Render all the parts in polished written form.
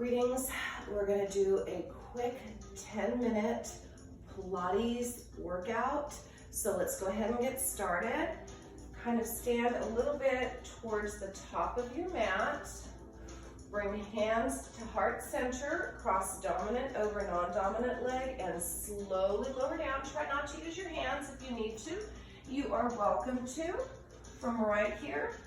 Greetings. We're going to do a quick 10-minute Pilates workout. So let's go ahead and get started. Kind of stand a little bit towards the top of your mat. Bring hands to heart center, cross dominant over non-dominant leg, and slowly lower down. Try not to use your hands if you need to. You are welcome to. From right here,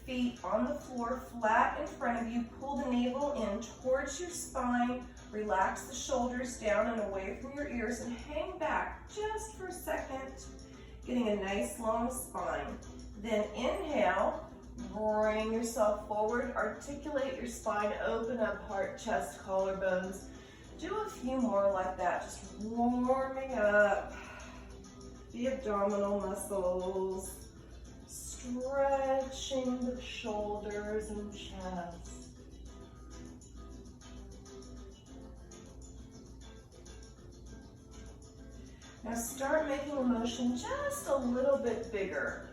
feet on the floor, flat in front of you. Pull the navel in towards your spine. Relax the shoulders down and away from your ears and hang back just for a second, getting a nice long spine. Then inhale, bring yourself forward, articulate your spine, open up heart, chest, collarbones. Do a few more like that, just warming up the abdominal muscles. Stretching the shoulders and chest. Now start making the motion just a little bit bigger.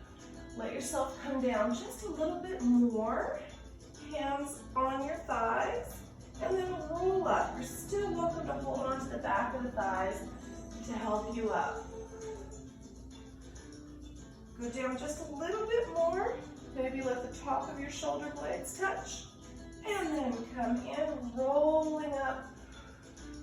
Let yourself come down just a little bit more. Hands on your thighs. And then roll up. You're still welcome to hold on to the back of the thighs to help you up. Go down just a little bit more. Maybe let the top of your shoulder blades touch. And then come in, rolling up.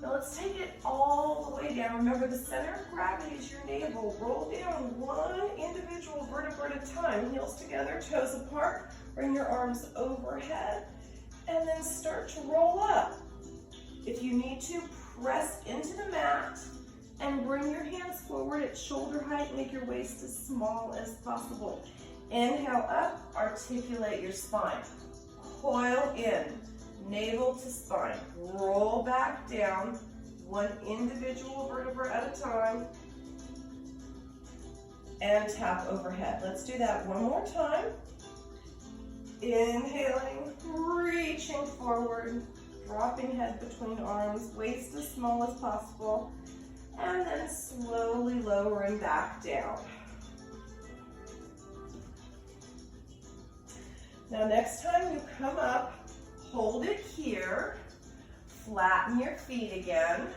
Now let's take it all the way down. Remember, the center of gravity is your navel. Roll down one individual vertebra at a time. Heels together, toes apart. Bring your arms overhead. And then start to roll up. If you need to, press into the mat. And bring your hands forward at shoulder height. Make your waist as small as possible. Inhale up, articulate your spine. Coil in, navel to spine. Roll back down, one individual vertebra at a time. And tap overhead. Let's do that one more time. Inhaling, reaching forward, dropping head between arms, waist as small as possible. And then slowly lowering back down. Now next time you come up, hold it here, flatten your feet again,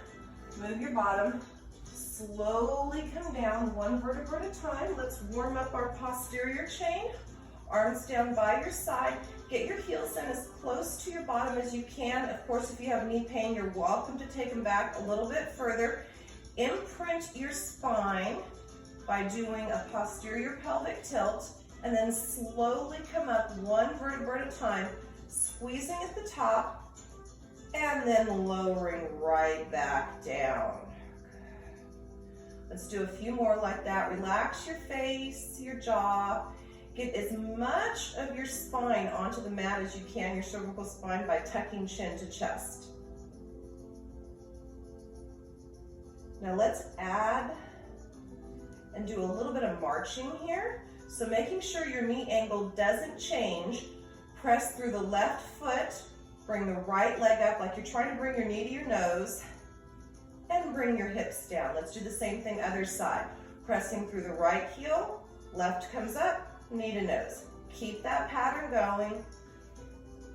move your bottom, slowly come down one vertebra at a time. Let's warm up our posterior chain, arms down by your side. Get your heels in as close to your bottom as you can. Of course, if you have knee pain, you're welcome to take them back a little bit further. Imprint your spine by doing a posterior pelvic tilt, and then slowly come up one vertebra at a time, squeezing at the top, and then lowering right back down. Let's do a few more like that. Relax your face, your jaw. Get as much of your spine onto the mat as you can, your cervical spine, by tucking chin to chest. Now let's add and do a little bit of marching here. So making sure your knee angle doesn't change, press through the left foot, bring the right leg up like you're trying to bring your knee to your nose, and bring your hips down. Let's do the same thing other side. Pressing through the right heel, left comes up, knee to nose. Keep that pattern going.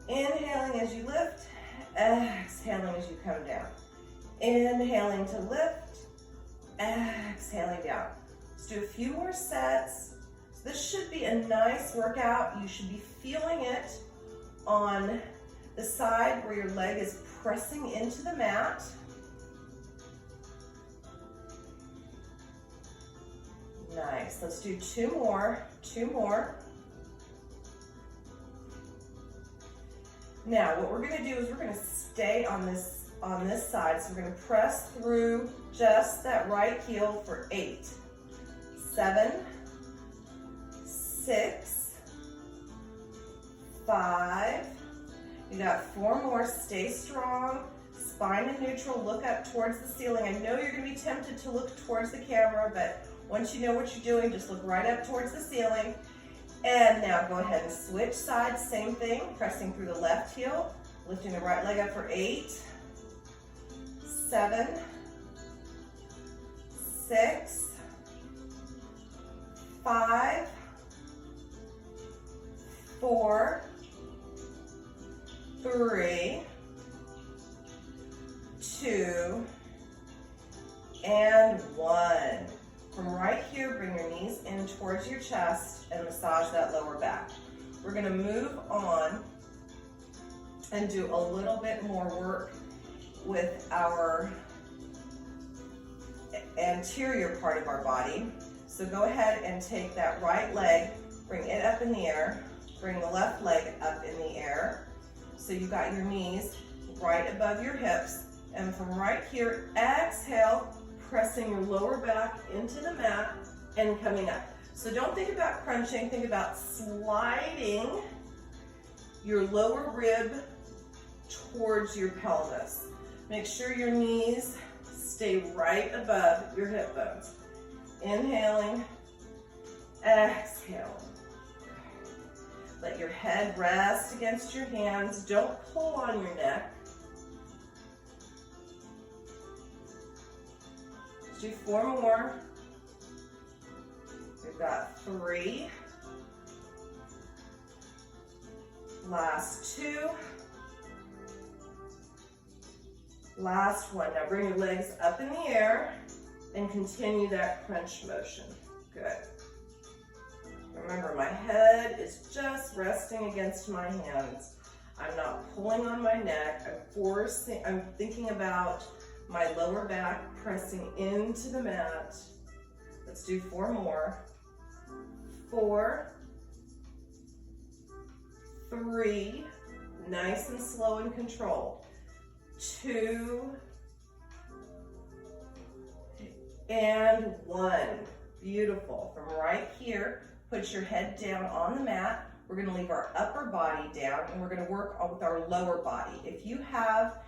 Inhaling as you lift, exhaling as you come down. Inhaling to lift, exhaling down. Let's do a few more sets. So this should be a nice workout. You should be feeling it on the side where your leg is pressing into the mat. Nice. Let's do two more. Now, what we're going to do is we're going to stay on this side. So we're going to press through just that right heel for 8, 7, 6, 5. You got 4 more. Stay strong. Spine in neutral. Look up towards the ceiling. I know you're going to be tempted to look towards the camera, but once you know what you're doing, just look right up towards the ceiling. And now go ahead and switch sides. Same thing. Pressing through the left heel. Lifting the right leg up for 8, 7, 6, 5, 4, 3, 2, and 1. From right here, bring your knees in towards your chest and massage that lower back. We're gonna move on and do a little bit more work with our anterior part of our body. So go ahead and take that right leg, bring it up in the air, bring the left leg up in the air. So you got your knees right above your hips. And from right here, exhale, pressing your lower back into the mat and coming up. So don't think about crunching, think about sliding your lower rib towards your pelvis. Make sure your knees stay right above your hip bones. Inhaling, exhaling. Let your head rest against your hands. Don't pull on your neck. Let's do 4 more. We've got 3. Last 2. Last 1. Now bring your legs up in the air and continue that crunch motion. Good. Remember, my head is just resting against my hands. I'm not pulling on my neck. I'm thinking about my lower back pressing into the mat. Let's do 4 more. 4, 3, nice and slow and controlled. 2, and 1. Beautiful. From right here, put your head down on the mat. We're going to leave our upper body down and we're going to work with our lower body. If you have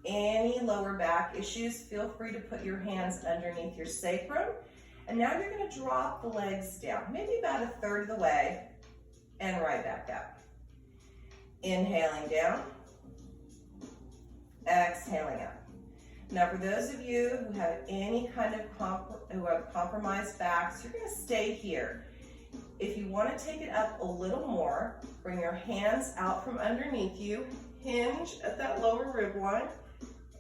any lower back issues, feel free to put your hands underneath your sacrum. And now you're going to drop the legs down, maybe about 1/3 of the way, and right back up. Inhaling down, exhaling up. Now for those of you who have any kind of compromised backs, you're going to stay here. If you want to take it up a little more, bring your hands out from underneath you, hinge at that lower rib line,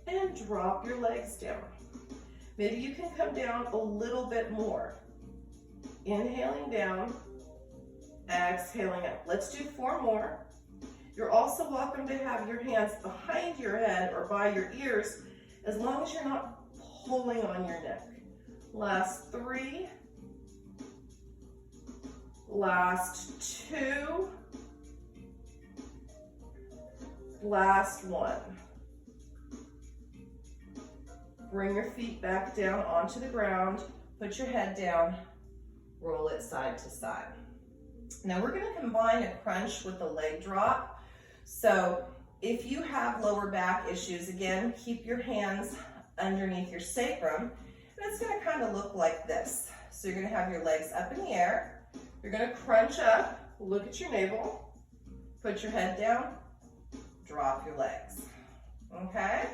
and drop your legs down. Maybe you can come down a little bit more. Inhaling down, exhaling up. Let's do 4 more. You're also welcome to have your hands behind your head or by your ears, as long as you're not pulling on your neck. Last 3. Last 2. Last 1. Bring your feet back down onto the ground. Put your head down. Roll it side to side. Now we're going to combine a crunch with a leg drop. So if you have lower back issues, again, keep your hands underneath your sacrum. And it's going to kind of look like this. So you're going to have your legs up in the air. You're going to crunch up, look at your navel, put your head down, drop your legs. Okay?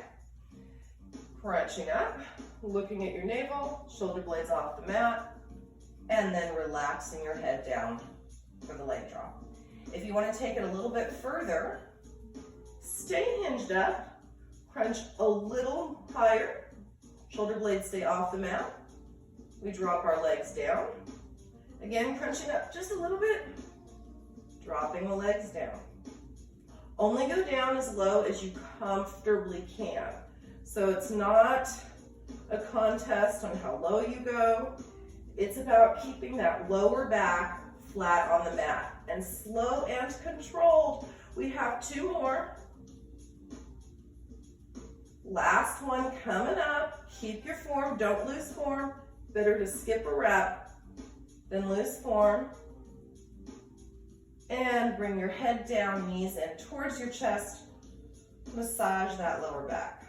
Crunching up, looking at your navel, shoulder blades off the mat, and then relaxing your head down for the leg drop. If you want to take it a little bit further, stay hinged up, crunch a little higher, shoulder blades stay off the mat. We drop our legs down. Again, crunching up just a little bit, dropping the legs down. Only go down as low as you comfortably can. So it's not a contest on how low you go. It's about keeping that lower back flat on the mat. And slow and controlled. We have 2 more. Last one coming up. Keep your form, don't lose form. Better to skip a rep than lose form. And bring your head down, knees in towards your chest. Massage that lower back.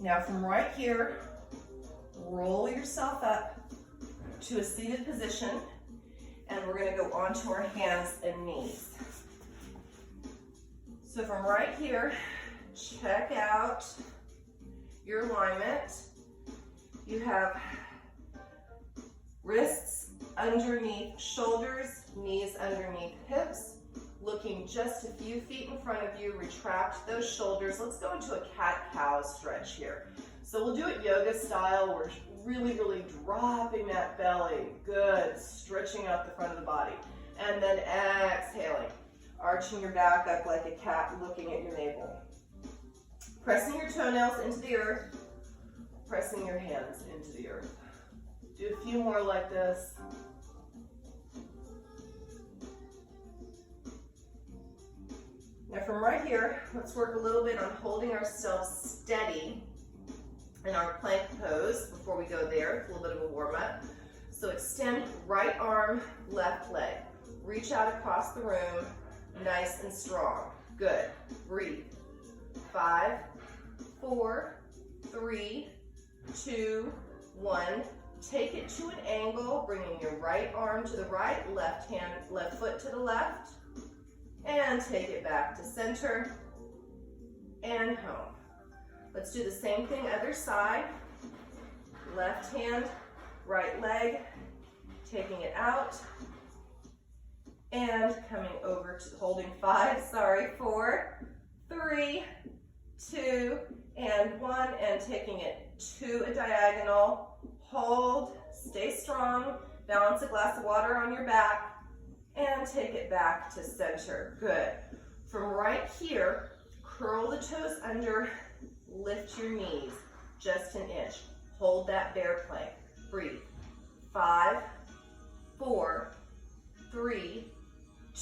Now from right here, roll yourself up to a seated position, and we're going to go onto our hands and knees. So from right here, check out your alignment. You have wrists underneath shoulders, knees underneath hips, looking just a few feet in front of you. Retract those shoulders. Let's go into a cat-cow stretch here. So we'll do it yoga style. We're really, really dropping that belly. Good. Stretching out the front of the body. And then exhaling. Arching your back up like a cat looking at your navel. Pressing your toenails into the earth. Pressing your hands into the earth. Do a few more like this. Now from right here, let's work a little bit on holding ourselves steady in our plank pose before we go there. It's a little bit of a warm up. So extend right arm, left leg. Reach out across the room, nice and strong. Good. Breathe. 5, 4, 3, 2, 1. Take it to an angle, bringing your right arm to the right, left foot to the left. And take it back to center and home. Let's do the same thing other side. Left hand, right leg, taking it out and coming over to holding 5, 4, 3, 2, and 1, and taking it to a diagonal. Hold, stay strong, balance a glass of water on your back, and take it back to center. Good. From right here, curl the toes under, lift your knees just an inch. Hold that bear plank. Breathe. 5, 4, 3,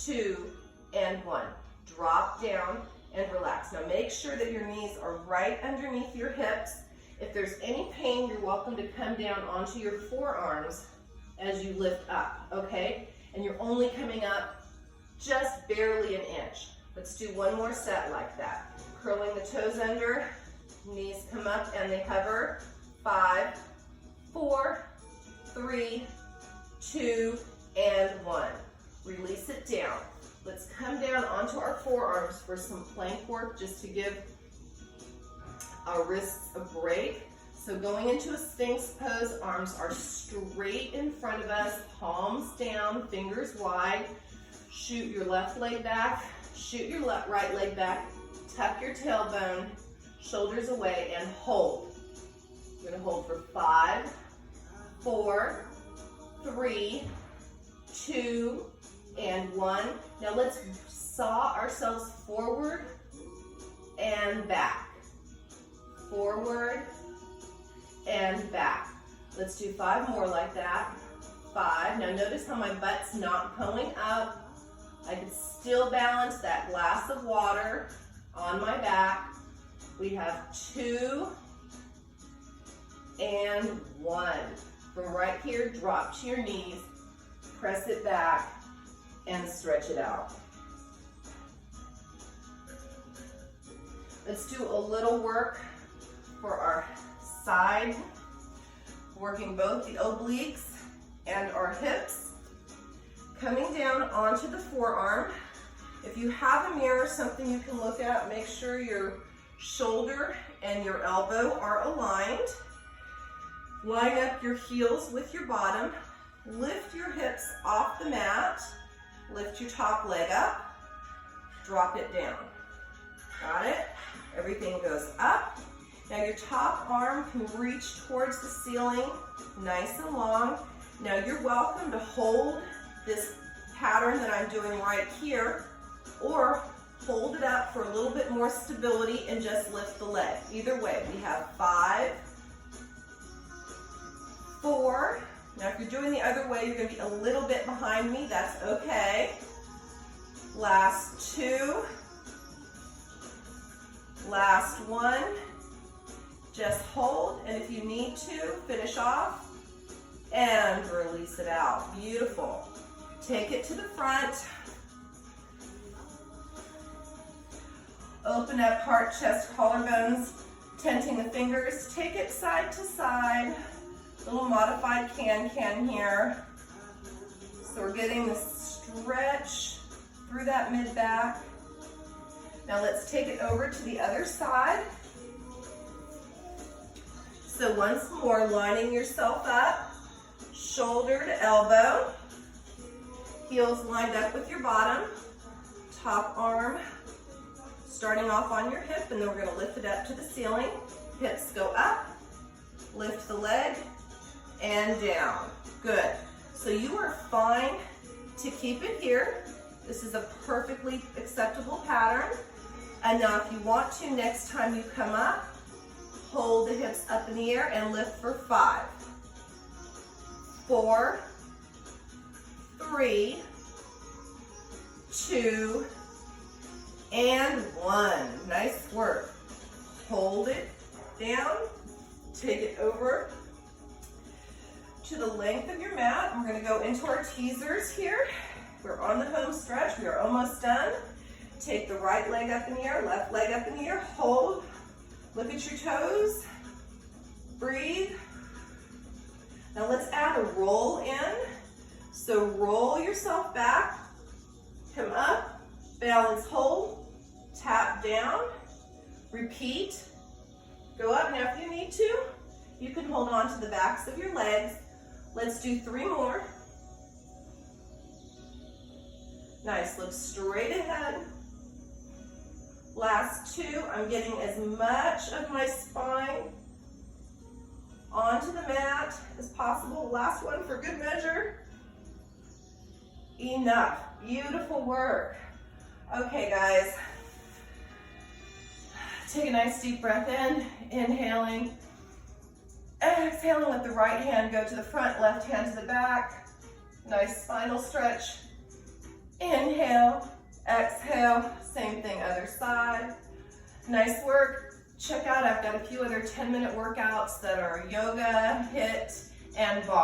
2, and 1. Drop down and relax. Now make sure that your knees are right underneath your hips. If there's any pain, you're welcome to come down onto your forearms as you lift up, okay? And you're only coming up just barely an inch. Let's do one more set like that. Curling the toes under, knees come up and they hover. 5, 4, 3, 2, and 1. Release it down. Let's come down onto our forearms for some plank work just to give our wrists a break. So going into a Sphinx pose, arms are straight in front of us, palms down, fingers wide. Shoot your left leg back, shoot your right leg back, tuck your tailbone, shoulders away, and hold. You're gonna hold for 5, 4, 3, 2, and 1. Now let's saw ourselves forward and back. Forward and back. Let's do 5 more like that. 5. Now notice how my butt's not going up. I can still balance that glass of water on my back. We have 2 and 1. From right here, drop to your knees, press it back, and stretch it out. Let's do a little work for our side, working both the obliques and our hips. Coming down onto the forearm. If you have a mirror, something you can look at, make sure your shoulder and your elbow are aligned. Line up your heels with your bottom. Lift your hips off the mat. Lift your top leg up. Drop it down. Got it? Everything goes up. Now your top arm can reach towards the ceiling, nice and long. Now you're welcome to hold this pattern that I'm doing right here, or hold it up for a little bit more stability and just lift the leg. Either way, we have 5, 4. Now if you're doing the other way, you're gonna be a little bit behind me, that's okay. Last 2. Last 1. Just hold, and if you need to, finish off and release it out. Beautiful. Take it to the front. Open up heart, chest, collarbones, tenting the fingers. Take it side to side. Little modified can here. So we're getting the stretch through that mid-back. Now let's take it over to the other side. So once more, lining yourself up, shoulder to elbow, heels lined up with your bottom, top starting off on your hip, and then we're gonna lift it up to the ceiling. Hips go up, lift the leg, and down. Good. So you are fine to keep it here. This is a perfectly acceptable pattern. And now if you want to, next time you come up, hold the hips up in the air and lift for 5, 4, 3, 2, and 1. Nice work. Hold it down, take it over to the length of your mat. We're gonna go into our teasers here. We're on the home stretch, we are almost done. Take the right leg up in the air, left leg up in the air, hold, look at your toes, breathe. Now let's add a roll in. So roll yourself back, come up, balance, hold, tap down, repeat, go up. Now if you need to, you can hold on to the backs of your legs. Let's do 3 more. Nice, look straight ahead. Last 2, I'm getting as much of my spine onto the mat as possible. Last one for good measure. Enough, beautiful work. Okay guys, take a nice deep breath in, inhaling. Exhaling, let the right hand go to the front, left hand to the back. Nice spinal stretch. Inhale, exhale, same thing, other side. Nice work. Check out, I've got a few other 10-minute workouts that are yoga, HIIT, and bar.